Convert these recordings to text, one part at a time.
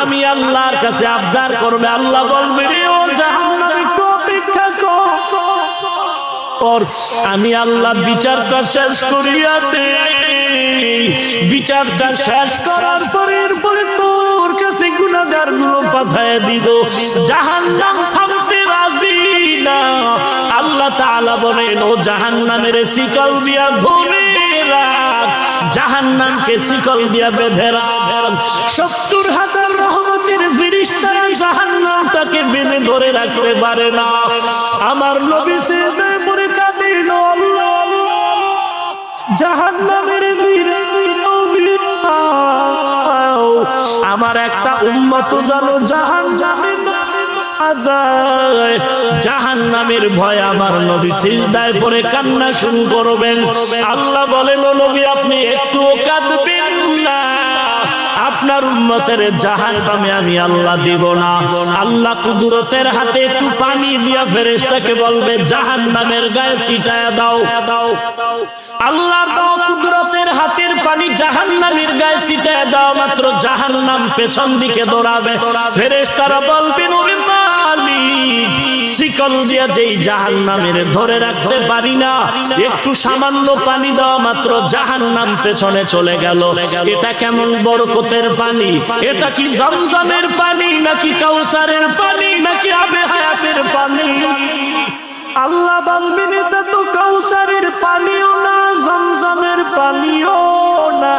আমি আল্লাহর কাছে আবদার করবে, আল্লাহ বলবে রে ও জাহান্নাম একটু অপেক্ষা কর, আমি আল্লাহ বিচারটা শেষ করিয়া দে। বিচারটা শেষ করার পরে এরপরে তোর কাছে গুনাহগার গুলো পাঠায় দিব। জাহান্নাম থামতে রাজি না। আল্লাহ তাআলা বলেন ও জাহান্নামের শিকল দিয়া ধরে রাখ, জাহান্নামকে শিকল দিয়া বেঁধে রাখ। 70,000 রহমতের ফেরেশতারা জাহান্নামটাকে বেঁধে ধরে রাখতে পারে না। আমার নবী সিজদায় পড়ে কাঁদেন, আল্লাহ জাহান্নামের আমার একটা উম্মত জানো জাহান্নামে জাহান্নামের ভয় আমার নবী সিজদায় পড়ে কান্না শুরু করবেন। আল্লাহ বলেন ও নবী আপনি একটুও কাঁদবেন না, আপনার উম্মতের জাহান্নামে আমি আল্লাহ দিব না। আল্লাহ কুদরতের হাতে একটু পানি দিয়া ফেরেশতাকে বলবে জাহান্নামের গায়ে ছিটায়া দাও। আল্লাহর দেওয়া কুদরতের হাতের পানি জাহান্নামের গায়ে ছিটায়া দাও, মাত্র জাহান্নাম পেছন দিকে দৌড়াবে। ফেরেশতারা বলবেন ওরে মালিক, শিকল দিয়া যেই জাহান্নামের ধরে রাখতে পারি না, একটু সামান্য পানি দেওয়া মাত্র জাহান্নাম পেছনে চলে গেল। এটা কেমন বরকতের পানি? এটা কি জমজমের পানি নাকি কাউসারের পানি নাকি আবে হায়াতের পানি? আল্লাহ বলবেন এটা তো কাউসারের পানিও না, জমজমের পানিও না,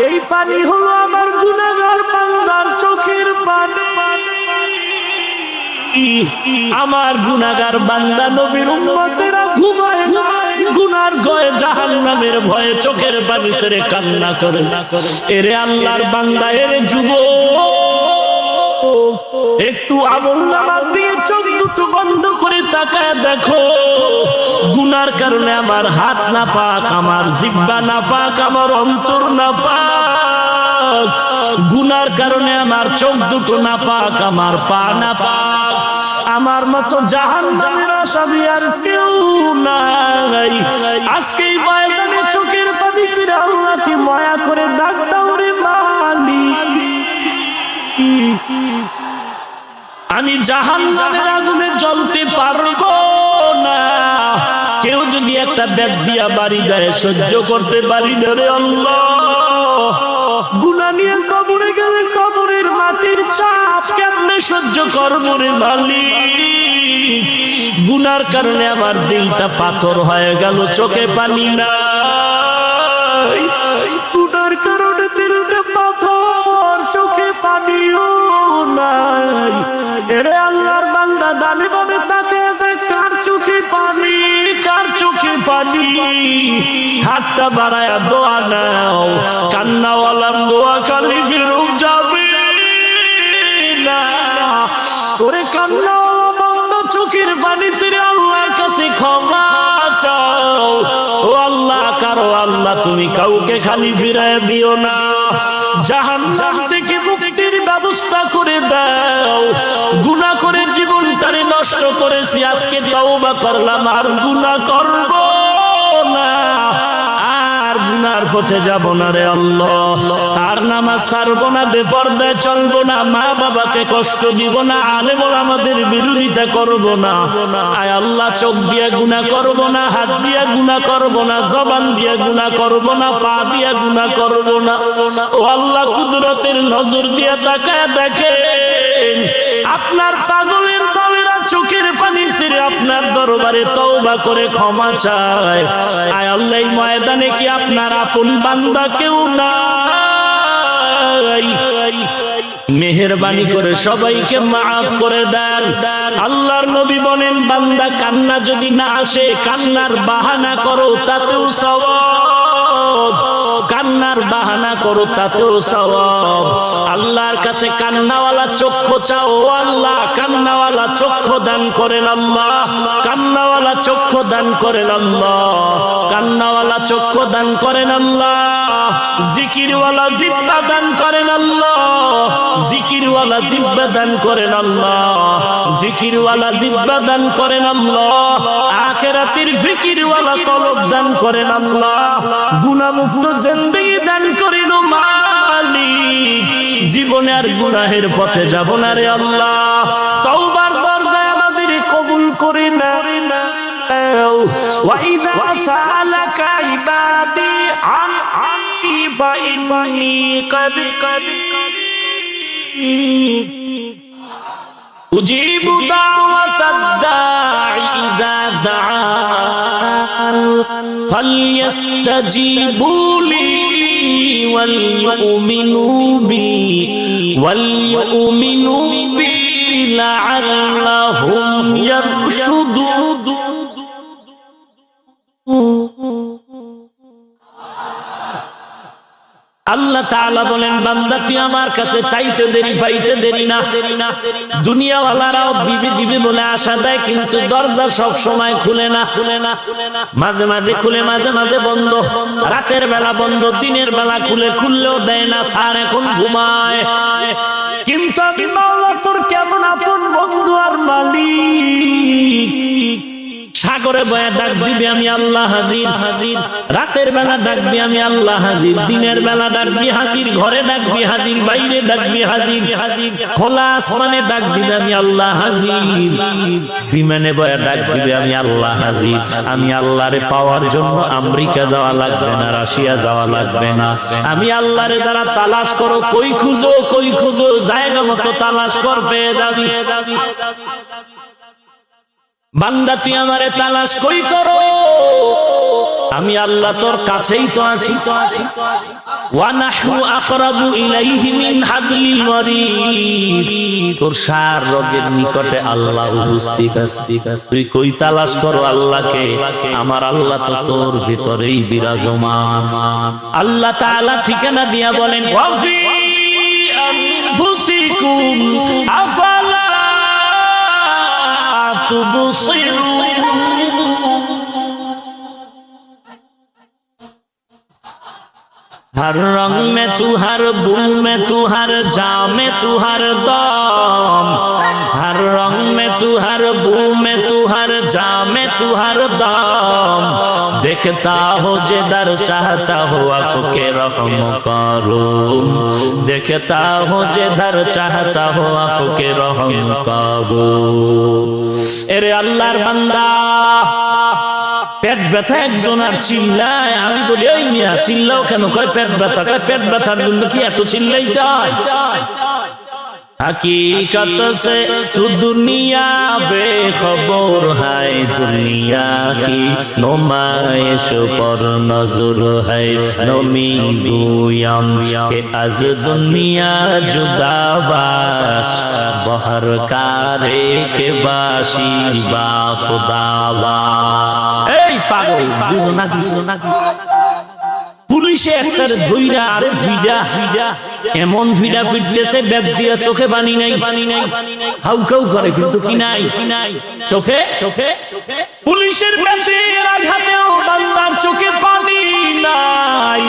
এই পানি হলো আমার গুনাহগার বান্দার চোখের পানি। আমার গুনাহগার বান্দা নবীর উম্মতেরা ঘুমায় না, গুনার ভয়ে জাহান্নামের ভয়ে চোখের পানি ছেড়ে কান্না করে। এরে আল্লাহর বান্দা, এরে যুবক, একটু আমলনামা দিয়ে চোখ দুটো বন্ধ করে তাকায় দেখো। গুনার কারণে আমার হাত না পাক, আমার জিহ্বা না পাক, আমার অন্তর না পাক। গুনার কারণে আমার চোখ দুটো না পাক, আমার পা না পাক। আমার মতো জাহান্নামের আসামি আর কেউ নাই। আজকে এই ময়দানে চোখের পানি ছেড়ে আল্লাহকে মায়া করে ডাক দাও রে মালিক, আমি জাহান্নামের আগুনে জ্বলতে পারবো না। কেউ যদি একটা বেত দিয়া বাড়ি দেয় সহ্য করতে পারি না রে আল্লাহ। গুনাহ নিয়ে কবরে গেলে কবরের মাটির চাপ কেমনে সহ্য করবো রে মালিক? গুনার কারণে আমার দিলটা পাথর হয়ে গেল, চোখে পানি নাই। গুনার কারণে দিলটা পাথর, চোখে পানিও নাই। এরে আল্লাহর বান্দা, ডানে বামে তাকিয়ে দেখ কার চোখে পানি, কার চোখে পানি। হাতটা বাড়ায়া দোয়া নাও, কান্নাওয়ালার দোয়া খালি ফেরত যাবে না। ওরে কান্নাওয়ালা বান্দা, চোখের পানি ছেড়ে আল্লাহর কাছে ক্ষমা চাও। ও আল্লাহ, কারো আল্লাহ তুমি কাউকে খালি ফিরায় দিও না। জাহান্নাম থেকে মুক্তির ব্যবস্থা করে দাও। গুনাহ করে জীবনটারে নষ্ট করেছি, আজকে তওবা করলাম, আর গুনাহ করব না, আর গুনার পথে যাব না রে আল্লাহ। আর নামাজ ছাড়বো না, বেপরদায় চলবো না, মা বাবাকে কষ্ট দিব না, আলেম ওলামাদের বিরোধিতা করব না। আয় আল্লাহ, চোখ দিয়ে গুনাহ করব না, হাত দিয়ে গুনাহ করব না, জবান দিয়ে গুনাহ করব না, পা দিয়ে গুনাহ করব না। ও আল্লাহ, কুদরতের নজর দিয়ে তাকায় দেখেন আপনার পাগলের দলেরা চোখের পানি ছেড়ে আপনার দরবারে তওবা করে ক্ষমা চায়। আয় আল্লাহ, এই ময়দানে কি আপনার আপন বান্দা কেউ নাই? মেহেরবানি করে সবাইকে মাফ করে দেন। আল্লাহর নবী বলেন, বান্দা কান্না যদি না আসে, কান্নার বাহানা করো, তাতেও সওয়াব। কান্নার বাহানা করো, তাতেও সওয়াব। আল্লাহর কাছে কান্নাওয়ালা চক্ষু চাও, আল্লাহ কান্নাওয়ালা চক্ষু দান করেন। আল্লাহ কান্নাওয়ালা চক্ষু দান করেন। আল্লাহ কান্নাওয়ালা চক্ষু দান করেন। আল্লাহ জিকিরওয়ালা জিহ্বা দান করেন। আল্লাহ জিকিরওয়ালা জিহ্বা দান করেন। আল্লাহ জিকিরওয়ালা জিহ্বা দান করেন। আল্লাহ আখিরাতের ফিকিরওয়ালা কলব দান করেন। আল্লাহ গুনাহমুক্ত জিন্দেগি দান করেন। মালিক জীবনে আর গুনাহের পথে যাব না রে আল্লাহ। তওবার দরজায় আমাদের কবুল করে না। وَإِذَا سَأَلَكَ عِبَادِي عَنِّي فَإِنِّي قَرِيبٌ أُجِيبُ دَعْوَةَ الدَّاعِ إِذَا دَعَانِ فَلْيَسْتَجِيبُوا لِي وَلْيُؤْمِنُوا بِي لَعَلَّهُمْ يَرْشُدُونَ। আল্লাহ তাআলা বলেন, বান্দা তুই আমার কাছে চাইতে দেরি পাইতে দেরি না। দুনিয়াওয়ালারাও দিবে দিবে বলে আশা দেয়, কিন্তু দরজা সব সময় খুলে না। মাঝে মাঝে খুলে, মাঝে মাঝে বন্ধ। রাতের বেলা বন্ধ, দিনের বেলা খুলে, খুললেও দেয় না। স্যার এখন ঘুমায়। কিন্তু আমি মাওলা তোর কেমন আপন বন্ধু আর মালিক। সাগরে বয়া ডাক দিবি আমি আল্লাহ হাজির হাজির, রাতের বেলা ডাকবি আমি আল্লাহ হাজির, দিনের বেলা ডাকবি হাজির, ঘরে ডাকবি হাজির, বাইরে ডাকবি হাজির হাজির, খোলা আসমানে ডাক দিবি আমি আল্লাহ হাজির, বিমানে বয়া ডাক দিবি আমি আল্লাহ হাজির। আমি আল্লাহরে পাওয়ার জন্য আমেরিকা যাওয়া লাগবে না, রাশিয়া যাওয়া লাগবে না। আমি আল্লাহরে যারা তালাশ করো, কই খুঁজো জায়গা মতো তালাশ কর, পেয়ে যাবি। বান্দা তুই আমারে তালাশ কই করো, আমি আল্লাহ তোর কাছেই তো আছি। ওয়া নাহনু আকরাবু ইলাইহি মিন হাবলিল ওয়ারিদ। তোর সার রোগের নিকটে আল্লাহ উপস্থিত আছে। তুই কই তালাশ করো আল্লাহকে, আমার আল্লাহ তো তোর ভিতরেই বিরাজমান। আল্লাহ তাআলা ঠিকানা দিয়া বলেন, ওয়া ফি আনফুসিকুম আফালা हर रंग में तू, हर बूंद में तू, हर जाम में तू, हर दम। हर रंग में तू, हर बूंद में तू, हर जाम में तू, हर दम। देखता हो जिधर चाहता हो आपके रहम करो, देखता हो जिधर चाहता हो आपके रहम करो। এরে আল্লাহর বান্দা, পেট ব্যথা একজন আর চিল্লায়। আমি বলি, ওই মিয়া চিল্লাও কেন? কয় পেট ব্যথা। কয় পেট ব্যথার জন্য কি এত চিল্লাইতে হয়? हकीकत से तू दुनिया बेखबर है, दुनिया की नुमाइश पर नजर है। नमी गोयम के आज दुनिया जुदा बाश, बहर कारे के बाशी बा खुदावा। এই পাগল, বুঝো না কিছু না। পুলিশে একটা ধইরা আরে ভিডা এমন ভিডা পিটতেছে, ব্যাগ দিয়া চোখে পানি নাই, হাউকাউ করে, কিন্তু কি নাই চোখে। পুলিশের ব্যাগের আঘাতেও বান্দার চোখে পানি নাই।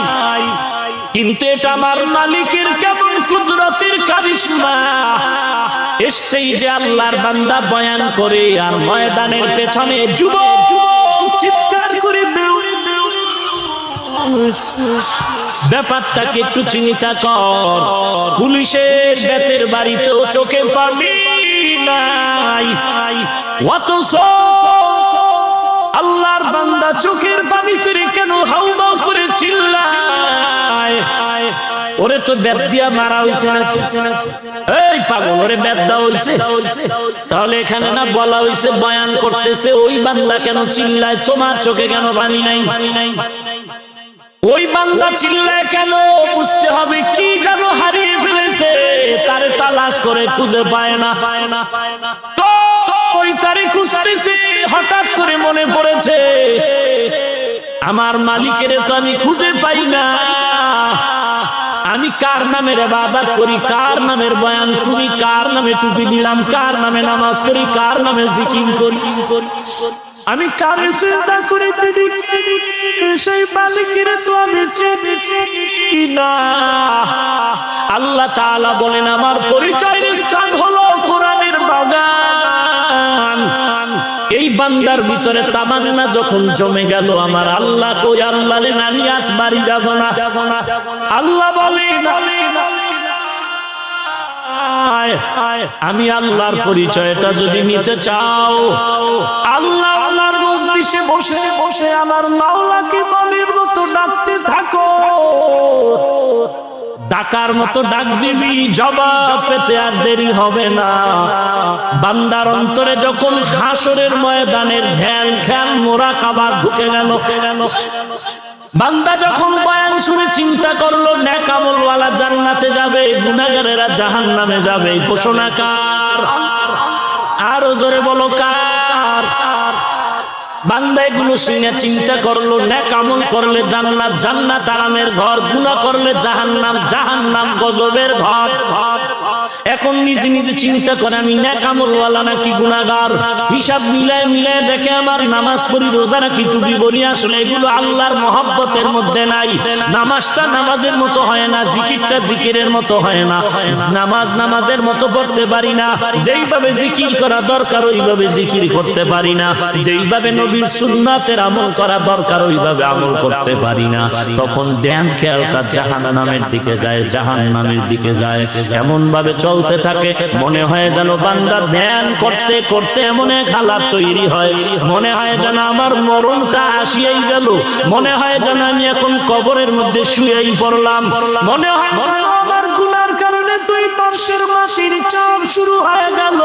কিন্তু এটা আমার মালিকের কেমন কুদরতের কারিশমা। স্টেজে আল্লাহর বান্দা বয়ান করে, আর ময়দানের পেছনে যুবক চিৎকার করে ব্যাপারটাকে একটু চিন্তা কর। পুলিশের বেতের বাড়িতেও চোখে পানি নাই, অথচ আল্লাহর বান্দা চোখের পানি ছেড়ে কেন হাউমাউ করে চিল্লায়? ওরে তো বেত দিয়া মারা হইছে নাকি? এই পাগল, ওরে বেত দেওয়া হইছে? তাহলে এখানে না বলা হইছে বয়ান করতেছে, ওই বান্দা কেন চিল্লায়? তোমার চোখে কেন পানি নাই? ওই বান্দা চিল্লায় কেন? বুঝতে হবে কি যেন হারিয়ে ফেলেছে, তারে তালাশ করে খুঁজে পায় না। তো ওই তারে খুঁজতেছে, হঠাৎ করে মনে পড়েছে আমার মালিকের তো আমি খুঁজে পাই না। আমি কার নামের ইবাদত করি, কার নামের বয়ান শুনি, কার নামে টুপি দিলাম, কার নামে নামাজ পড়ি, কার নামে জিকির করি, আমি কারে চিন্তা করি, সেই মালিকের তো আমি চিনি না। আল্লাহ তাআলা বলেন, আমার পরিচয়ের স্থান হলো কোরআনের বাগান। এই বান্দার ভিতরে তামান্না যখন জমে গেল, আমার আল্লাহ কই, আল্লাহরে নানি আজ বাড়ি যাব না। আল্লাহ বলেন, আমি আল্লাহর পরিচয়টা যদি নিতে চাও, আল্লাহ আল্লাহর মজলিসে বসে বসে আমার মাওলাকে বলির মতো ডাকতে থাকো। ডাকার মতো ডাক দিবি, জবাব পেতে আর দেরি হবে না। বান্দার অন্তরে যখন হাসরের ময়দানের ধ্যান খেয়াল মুরাকাবা ঢুকে গেল, বান্দা যখন বয়ান শুনে চিন্তা করলো নেক আমলওয়ালা জান্নাতে যাবে, গুনাহগারেরা জাহান্নামে যাবে, ঘোষণা কার? আরো জোরে বলো কার? বান্দা এগুলো শুনে চিন্তা করলো নেক আমল করলে জান্নাত, জান্নাত আরামের ঘর, গুনাহ করলে জাহান্নাম, জাহান্নাম গজবের ঘর। এখন নিজে নিজে চিন্তা করে আমি নেক আমলওয়ালা নাকি গুনাহগার। হিসাব মিলায় মিলায় দেখে আমার নামাজ পড়ি, রোজা রাখি, টুপি বলি, আসলে এগুলো আল্লাহর মহব্বতের মধ্যে নাই। নামাজটা নামাজের মতো হয় না, জিকিরটা জিকিরের মতো হয় না, নামাজ নামাজের মতো পড়তে পারি না, যেইভাবে জিকির করা দরকার ওইভাবে জিকির করতে পারি না, যেইভাবে নবীর সুন্নাতের আমল করা দরকার ওইভাবে আমল করতে পারি না। তখন ধ্যান খেয়ালটা জাহান্নামের দিকে যায়, জাহান্নামের দিকে যায়। এমন ভাবে চলতে থাকে, মনে হয় যেন বান্দা ধ্যান করতে করতে এমন এক হালাত তৈরি হয়, মনে হয় যেন আমার মরণটা আসিয়াই গেল, মনে হয় যেন আমি এখন কবরের মধ্যে শুয়েই পড়লাম, মনে হয় আমার গুনার কারণে দুই পার্শ্বের মাটির চাপ শুরু হয়ে গেল,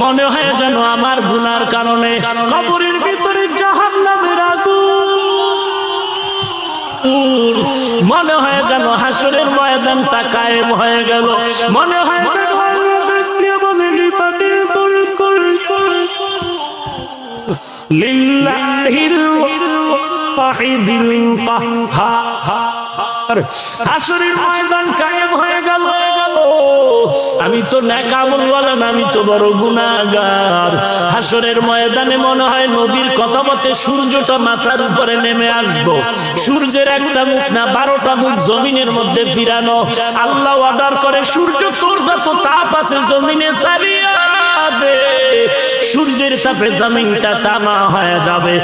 মনে হয় যেন আমার গুনার কারণে কবরের ভিতরে জাহান্নামের আগুন, মনে হয় যেন হাসরের ময়দানটা কায়েম হয়ে গেল, মনে হয় যেন লিল্লাহিল ওয়াহিদিল কাহ্হার, হাসরের ময়দান কায়েম হয়ে গেল। আমি তো নেক আমলওয়ালা না, আমি তো বড় গুনাহগার। হাসরের ময়দানে মনে হয় নবীর কথা মতে সূর্যটা মাথার উপরে নেমে আসবো, সূর্যের একটা মুখ না 12টা মুখ জমিনের মধ্যে ফিরানো। আল্লাহ অর্ডার করে, সূর্য তোর যত তাপ আছে জমিনে ছাড়িয়া দে, সূর্যের তাপে জমিনটা তামা হয়ে যাবে।